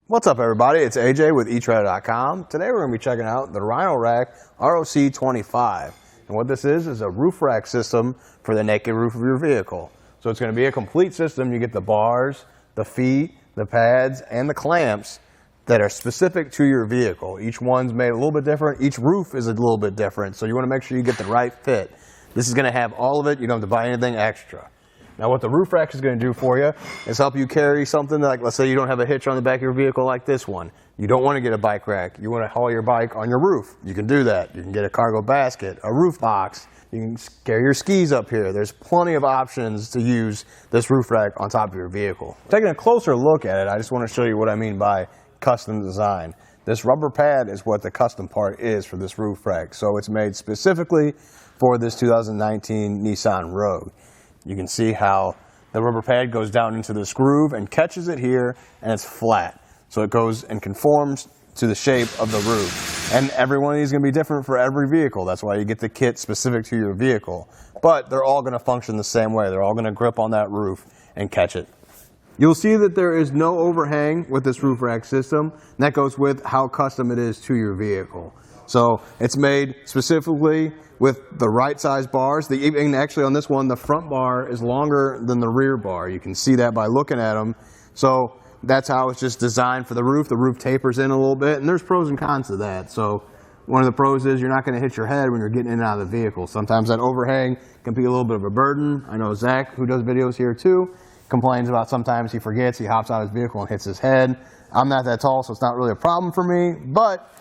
What's up, everybody? It's AJ with etrailer.com. Today we're going to be checking out the Rhino-Rack ROC25. And what this is a roof rack system for the naked roof of your vehicle. So it's going to be a complete system. You get the bars, the feet, the pads, and the clamps that are specific to your vehicle. Each one's made a little bit different. Each roof is a little bit different. So you want to make sure you get the right fit. This is going to have all of it. You don't have to buy anything extra. Now what the roof rack is going to do for you is help you carry something like, let's say you don't have a hitch on the back of your vehicle like this one. You don't want to get a bike rack. You want to haul your bike on your roof. You can do that. You can get a cargo basket, a roof box. You can carry your skis up here. There's plenty of options to use this roof rack on top of your vehicle. Taking a closer look at it, I just want to show you what I mean by custom design. This rubber pad is what the custom part is for this roof rack. So it's made specifically for this 2019 Nissan Rogue. You can see how the rubber pad goes down into this groove and catches it here, and it's flat. So it goes and conforms to the shape of the roof. And every one of these is going to be different for every vehicle. That's why you get the kit specific to your vehicle. But they're all going to function the same way. They're all going to grip on that roof and catch it. You'll see that there is no overhang with this roof rack system. And that goes with how custom it is to your vehicle. So it's made specifically with the right size bars. And actually on this one, the front bar is longer than the rear bar. You can see that by looking at them. So that's how it's just designed for the roof. The roof tapers in a little bit, and there's pros and cons to that. So one of the pros is you're not going to hit your head when you're getting in and out of the vehicle. Sometimes that overhang can be a little bit of a burden. I know Zach, who does videos here too, complains about sometimes he forgets, he hops out of his vehicle and hits his head. I'm not that tall, so it's not really a problem for me, but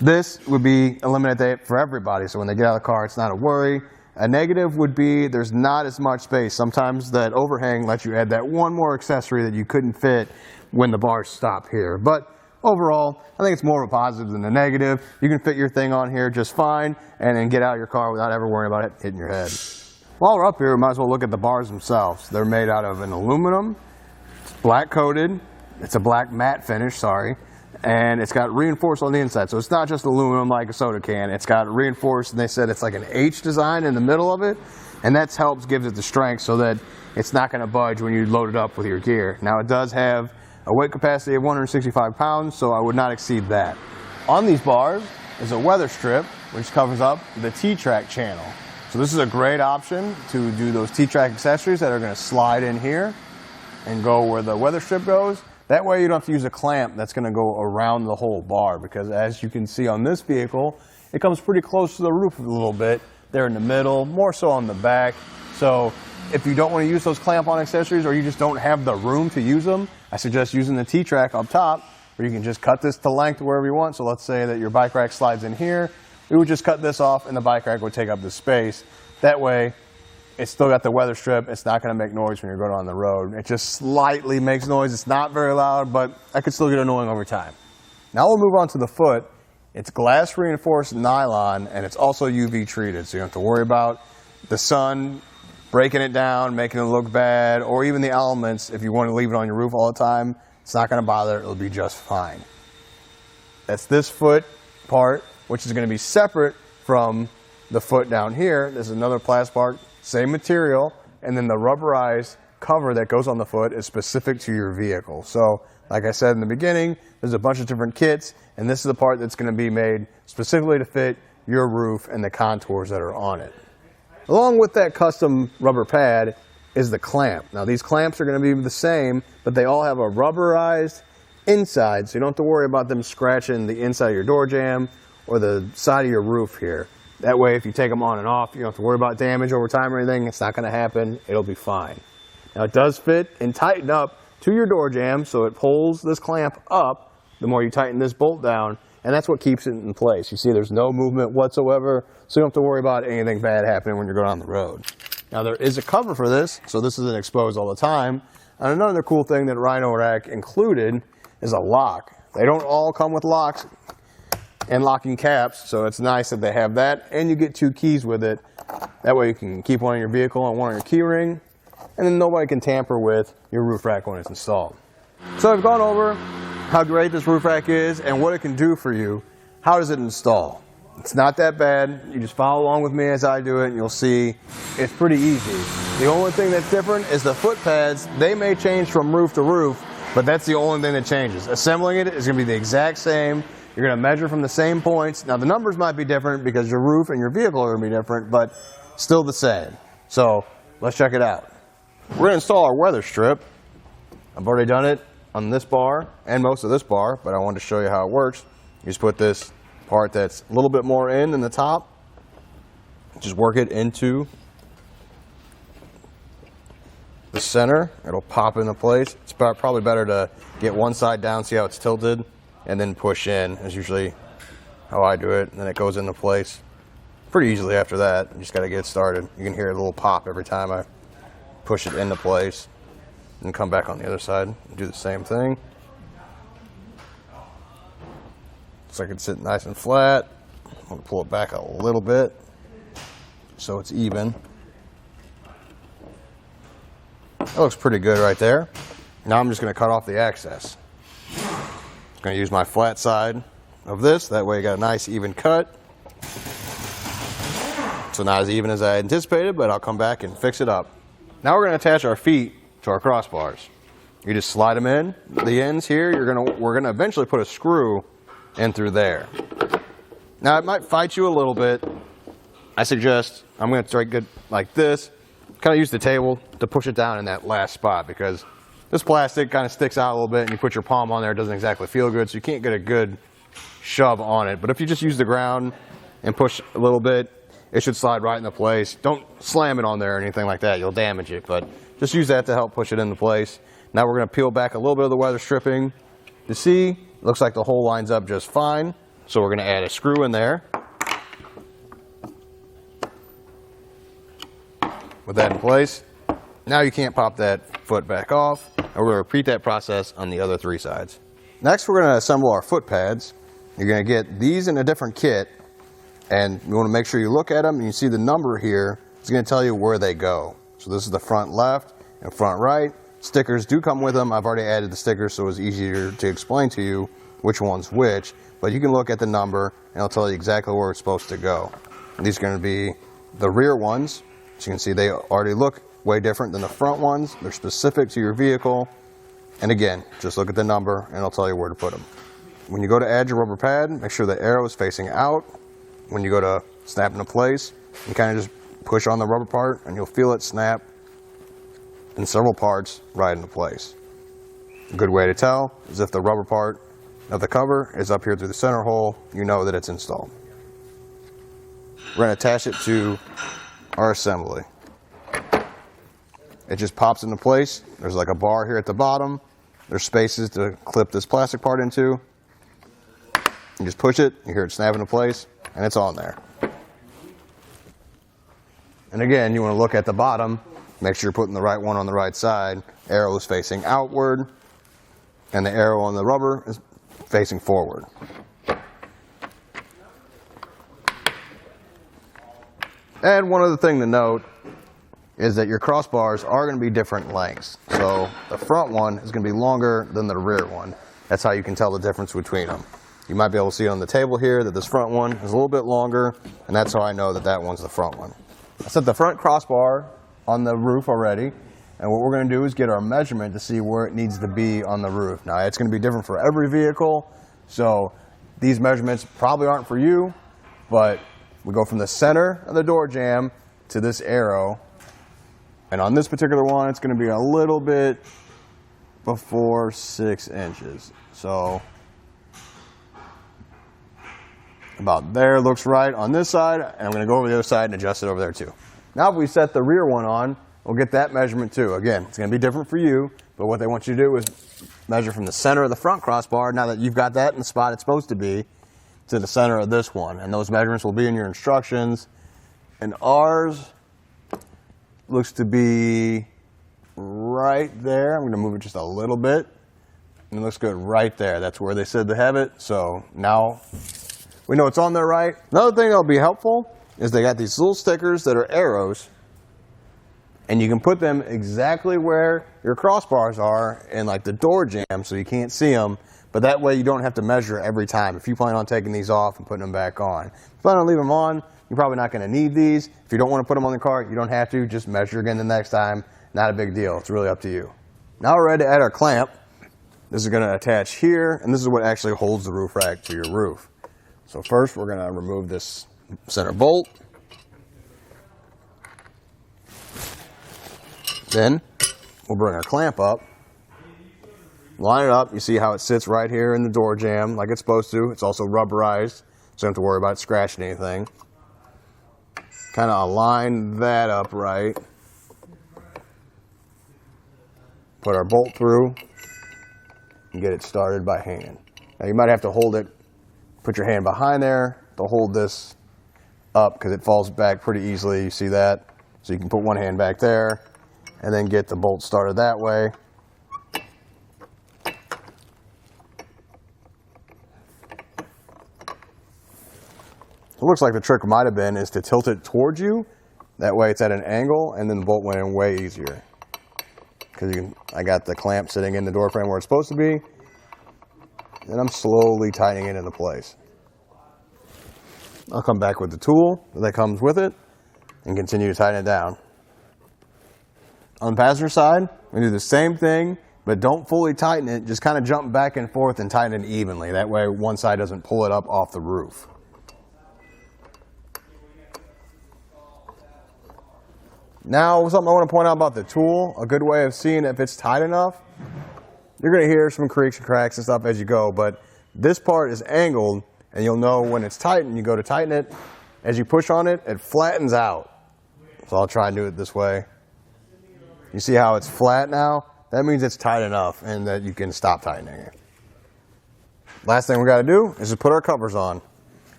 this would be eliminated for everybody, so when they get out of the car, it's not a worry. A negative would be there's not as much space. Sometimes that overhang lets you add that one more accessory that you couldn't fit when the bars stop here. But overall, I think it's more of a positive than a negative. You can fit your thing on here just fine and then get out of your car without ever worrying about it hitting your head. While we're up here, we might as well look at the bars themselves. They're made out of an aluminum, it's black coated, it's a black matte finish, sorry. And it's got reinforced on the inside. So it's not just aluminum like a soda can. It's got reinforced, and they said it's like an H design in the middle of it. And that helps, gives it the strength so that it's not going to budge when you load it up with your gear. Now it does have a weight capacity of 165 pounds, so I would not exceed that. On these bars is a weather strip, which covers up the T-Track channel. So this is a great option to do those T-Track accessories that are going to slide in here and go where the weather strip goes. That way you don't have to use a clamp that's going to go around the whole bar, because as you can see on this vehicle, it comes pretty close to the roof a little bit. They're in the middle, more so on the back. So if you don't want to use those clamp-on accessories, or you just don't have the room to use them, I suggest using the T-Track up top, where you can just cut this to length wherever you want. So let's say that your bike rack slides in here. We would just cut this off and the bike rack would take up the space. That way, it's still got the weather strip. It's not going to make noise when you're going on the road. It just slightly makes noise. It's not very loud, but it could still get annoying over time. Now we'll move on to the foot. It's glass reinforced nylon, and it's also UV treated. So you don't have to worry about the sun breaking it down, making it look bad, or even the elements. If you want to leave it on your roof all the time, it's not going to bother. It'll be just fine. That's this foot part, which is going to be separate from the foot down here. There's another plastic part. Same material, and then the rubberized cover that goes on the foot is specific to your vehicle. So, like I said in the beginning, there's a bunch of different kits, and this is the part that's going to be made specifically to fit your roof and the contours that are on it. Along with that custom rubber pad is the clamp. Now, these clamps are going to be the same, but they all have a rubberized inside, so you don't have to worry about them scratching the inside of your door jamb or the side of your roof here. That way, if you take them on and off, you don't have to worry about damage over time or anything. It's not going to happen. It'll be fine. Now, it does fit and tighten up to your door jamb, so it pulls this clamp up the more you tighten this bolt down, and that's what keeps it in place. You see there's no movement whatsoever, so you don't have to worry about anything bad happening when you're going on the road. Now, there is a cover for this, so this isn't exposed all the time. And another cool thing that Rhino Rack included is a lock. They don't all come with locks and locking caps, so it's nice that they have that, and you get 2 keys with it. That way you can keep one in your vehicle and one on your key ring, and then nobody can tamper with your roof rack when it's installed. So I've gone over how great this roof rack is and what it can do for you. How does it install? It's not that bad. You just follow along with me as I do it, and you'll see it's pretty easy. The only thing that's different is the foot pads. They may change from roof to roof, But that's the only thing that changes. Assembling it is going to be the exact same. You're going to measure from the same points. Now the numbers might be different because your roof and your vehicle are going to be different, but still the same. So let's check it out. We're going to install our weather strip. I've already done it on this bar and most of this bar, but I wanted to show you how it works. You just put this part that's a little bit more in than the top. Just work it into the center. It'll pop into place. It's probably better to get one side down, see how it's tilted, and then push in is usually how I do it. And then it goes into place pretty easily after that. You just got to get started. You can hear a little pop every time I push it into place. And come back on the other side and do the same thing. Looks like it's sitting nice and flat. I'm going to pull it back a little bit so it's even. That looks pretty good right there. Now I'm just going to cut off the excess. I'm going to use my flat side of this. That way you got a nice even cut. So not as even as I anticipated, but I'll come back and fix it up. Now we're going to attach our feet to our crossbars. You just slide them in. The ends here, we're going to eventually put a screw in through there. Now it might fight you a little bit. I suggest I'm going to try good like this. Kind of use the table to push it down in that last spot because this plastic kind of sticks out a little bit and you put your palm on there, it doesn't exactly feel good, so you can't get a good shove on it. But if you just use the ground and push a little bit, it should slide right into place. Don't slam it on there or anything like that, you'll damage it, but just use that to help push it into place. Now we're going to peel back a little bit of the weather stripping to see. Looks like the hole lines up just fine, so we're going to add a screw in there. With that in place, now you can't pop that foot back off, and we're going to repeat that process on the other three sides. Next, we're going to assemble our foot pads. You're going to get these in a different kit, and you want to make sure you look at them and you see the number here. It's going to tell you where they go. So this is the front left and front right. Stickers do come with them. I've already added the stickers, so it's easier to explain to you which one's which, but you can look at the number and it'll tell you exactly where it's supposed to go. And these are going to be the rear ones. As you can see, they already look way different than the front ones. They're specific to your vehicle. And again, just look at the number and it'll tell you where to put them. When you go to add your rubber pad, make sure the arrow is facing out. When you go to snap into place, you kind of just push on the rubber part and you'll feel it snap in several parts right into place. A good way to tell is if the rubber part of the cover is up here through the center hole, you know that it's installed. We're going to attach it to our assembly. It just pops into place. There's like a bar here at the bottom. There's spaces to clip this plastic part into. You just push it, you hear it snap into place, and it's on there. And again, you want to look at the bottom, make sure you're putting the right one on the right side. Arrow is facing outward, and the arrow on the rubber is facing forward. And one other thing to note is that your crossbars are going to be different lengths. So the front one is going to be longer than the rear one. That's how you can tell the difference between them. You might be able to see on the table here that this front one is a little bit longer, and that's how I know that that one's the front one. I set the front crossbar on the roof already, and what we're going to do is get our measurement to see where it needs to be on the roof. Now, it's going to be different for every vehicle, so these measurements probably aren't for you, but we go from the center of the door jamb to this arrow, and on this particular one, it's going to be a little bit before 6 inches. So about there looks right on this side, and I'm going to go over the other side and adjust it over there too. Now if we set the rear one on, we'll get that measurement too. Again, it's going to be different for you, but what they want you to do is measure from the center of the front crossbar, now that you've got that in the spot it's supposed to be, to the center of this one. And those measurements will be in your instructions. And ours looks to be right there. I'm going to move it just a little bit. And it looks good right there. That's where they said to have it. So now we know it's on there right. Another thing that'll be helpful is they got these little stickers that are arrows. And you can put them exactly where your crossbars are in like the door jamb so you can't see them. But that way you don't have to measure every time if you plan on taking these off and putting them back on. If you plan on leaving them on, you're probably not going to need these. If you don't want to put them on the car, you don't have to. Just measure again the next time. Not a big deal. It's really up to you. Now we're ready to add our clamp. This is going to attach here, and this is what actually holds the roof rack to your roof. So first we're going to remove this center bolt. Then we'll bring our clamp up, line it up. You see how it sits right here in the door jamb like it's supposed to. It's also rubberized, so you don't have to worry about scratching anything. Kind of align that up right. Put our bolt through and get it started by hand. Now you might have to hold it, put your hand behind there to hold this up because it falls back pretty easily. You see that? So you can put one hand back there and then get the bolt started that way. It looks like the trick might have been is to tilt it towards you. That way it's at an angle and then the bolt went in way easier. Because I got the clamp sitting in the door frame where it's supposed to be. And I'm slowly tightening it into place. I'll come back with the tool that comes with it and continue to tighten it down. On the passenger side, we do the same thing, but don't fully tighten it. Just kind of jump back and forth and tighten it evenly. That way one side doesn't pull it up off the roof. Now, something I want to point out about the tool, a good way of seeing if it's tight enough, you're going to hear some creaks and cracks and stuff as you go, but this part is angled, and you'll know when it's tight, and you go to tighten it. As you push on it, it flattens out. So I'll try and do it this way. You see how it's flat now? That means it's tight enough and that you can stop tightening it. Last thing we got to do is just put our covers on.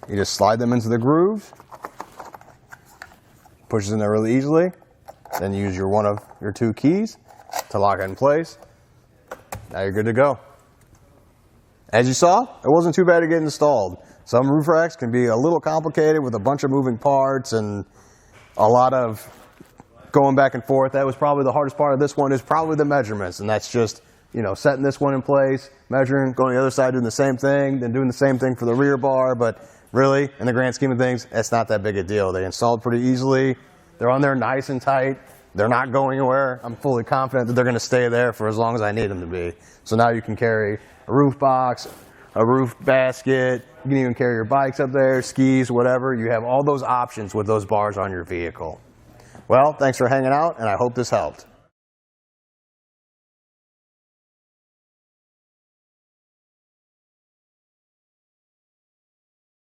You just slide them into the grooves, pushes in there really easily. Then use one of your two keys to lock it in place. Now you're good to go. As you saw, it wasn't too bad to get installed. Some roof racks can be a little complicated with a bunch of moving parts and a lot of going back and forth. That was probably the hardest part of this one, is probably the measurements. And that's just, setting this one in place, measuring, going to the other side, doing the same thing, then doing the same thing for the rear bar. But really, in the grand scheme of things, it's not that big a deal. They installed pretty easily. They're on there nice and tight. They're not going anywhere. I'm fully confident that they're going to stay there for as long as I need them to be. So now you can carry a roof box, a roof basket. You can even carry your bikes up there, skis, whatever. You have all those options with those bars on your vehicle. Well, thanks for hanging out, and I hope this helped.